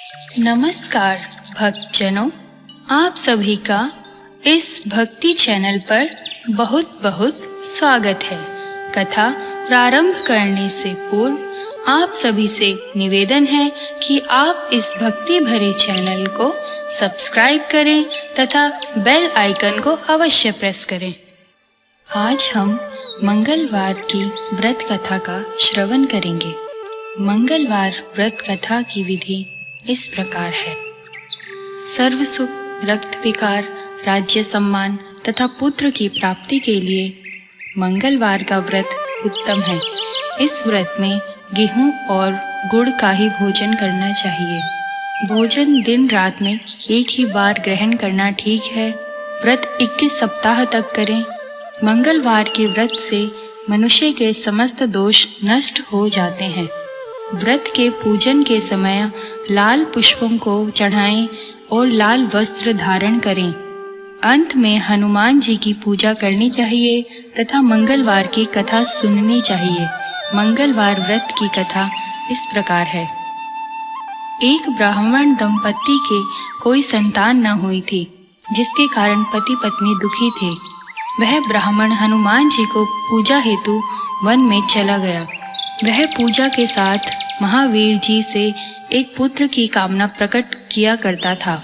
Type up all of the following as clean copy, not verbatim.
नमस्कार भक्तजनों, आप सभी का इस भक्ति चैनल पर बहुत बहुत स्वागत है। कथा प्रारंभ करने से पूर्व आप सभी से निवेदन है कि आप इस भक्ति भरे चैनल को सब्सक्राइब करें तथा बेल आइकन को अवश्य प्रेस करें। आज हम मंगलवार की व्रत कथा का श्रवण करेंगे। मंगलवार व्रत कथा की विधि इस प्रकार है। सर्व सुख, रक्त विकार, राज्य सम्मान तथा पुत्र की प्राप्ति के लिए मंगलवार का व्रत उत्तम है। इस व्रत में गेहूं और गुड़ का ही भोजन करना चाहिए। भोजन दिन रात में एक ही बार ग्रहण करना ठीक है। व्रत 21 सप्ताह तक करें। मंगलवार के व्रत से मनुष्य के समस्त दोष नष्ट हो जाते हैं। व्रत के पूजन के समय लाल पुष्पों को चढ़ाएं और लाल वस्त्र धारण करें। अंत में हनुमान जी की पूजा करनी चाहिए तथा मंगलवार की कथा सुननी चाहिए। मंगलवार व्रत की कथा इस प्रकार है। एक ब्राह्मण दंपत्ति के कोई संतान न हुई थी, जिसके कारण पति पत्नी दुखी थे। वह ब्राह्मण हनुमान जी को पूजा हेतु वन में चला गया। वह पूजा के साथ महावीर जी से एक पुत्र की कामना प्रकट किया करता था।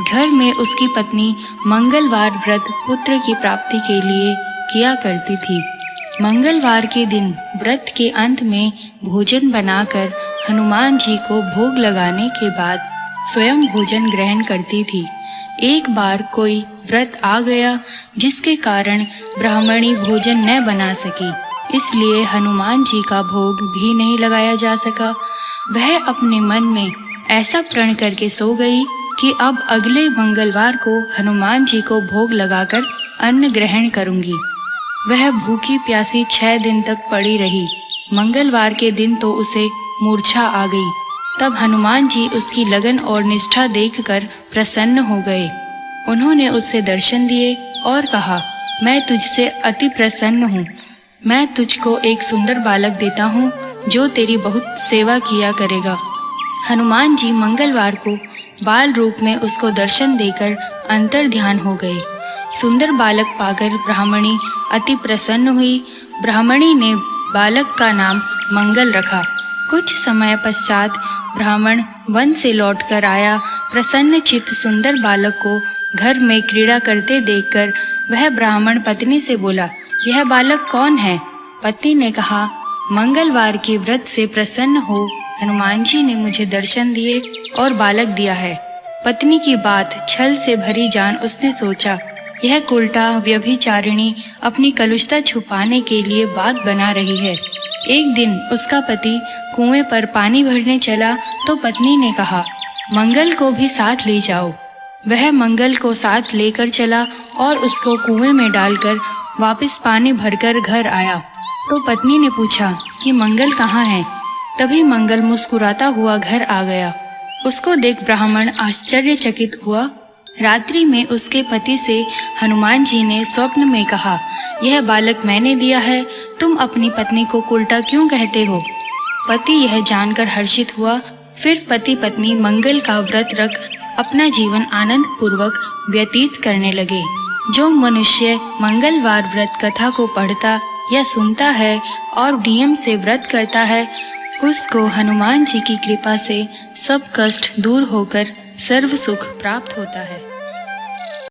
घर में उसकी पत्नी मंगलवार व्रत पुत्र की प्राप्ति के लिए किया करती थी। मंगलवार के दिन व्रत के अंत में भोजन बनाकर हनुमान जी को भोग लगाने के बाद स्वयं भोजन ग्रहण करती थी। एक बार कोई व्रत आ गया जिसके कारण ब्राह्मणी भोजन न बना सकी, इसलिए हनुमान जी का भोग भी नहीं लगाया जा सका। वह अपने मन में ऐसा प्रण करके सो गई कि अब अगले मंगलवार को हनुमान जी को भोग लगाकर अन्न ग्रहण करूंगी। वह भूखी प्यासी 6 दिन तक पड़ी रही। मंगलवार के दिन तो उसे मूर्छा आ गई। तब हनुमान जी उसकी लगन और निष्ठा देखकर प्रसन्न हो गए। उन्होंने उससे दर्शन दिए और कहा, मैं तुझसे अति प्रसन्न हूँ। मैं तुझको एक सुंदर बालक देता हूँ जो तेरी बहुत सेवा किया करेगा। हनुमान जी मंगलवार को बाल रूप में उसको दर्शन देकर अंतर ध्यान हो गए। सुंदर बालक पाकर ब्राह्मणी अति प्रसन्न हुई। ब्राह्मणी ने बालक का नाम मंगल रखा। कुछ समय पश्चात ब्राह्मण वन से लौटकर आया। प्रसन्न चित्त सुंदर बालक को घर में क्रीड़ा करते देखकर वह ब्राह्मण पत्नी से बोला, यह बालक कौन है? पत्नी ने कहा, मंगलवार के व्रत से प्रसन्न हो हनुमान जी ने मुझे दर्शन दिए और बालक दिया है। पत्नी की बात छल से भरी जान उसने सोचा, यह उल्टा व्यभिचारिणी अपनी कलुषता छुपाने के लिए बात बना रही है। एक दिन उसका पति कुएं पर पानी भरने चला तो पत्नी ने कहा, मंगल को भी साथ ले जाओ। वह मंगल को साथ लेकर चला और उसको कुएं में डालकर वापस पानी भरकर घर आया। तो पत्नी ने पूछा कि मंगल कहाँ है? तभी मंगल मुस्कुराता हुआ घर आ गया। उसको देख ब्राह्मण आश्चर्यचकित हुआ। रात्रि में उसके पति से हनुमान जी ने स्वप्न में कहा, यह बालक मैंने दिया है, तुम अपनी पत्नी को उल्टा क्यों कहते हो? पति यह जानकर हर्षित हुआ। फिर पति पत्नी मंगल का व्रत रख अपना जीवन आनंद पूर्वक व्यतीत करने लगे। जो मनुष्य मंगलवार व्रत कथा को पढ़ता या सुनता है और नियम से व्रत करता है, उसको हनुमान जी की कृपा से सब कष्ट दूर होकर सर्व सुख प्राप्त होता है।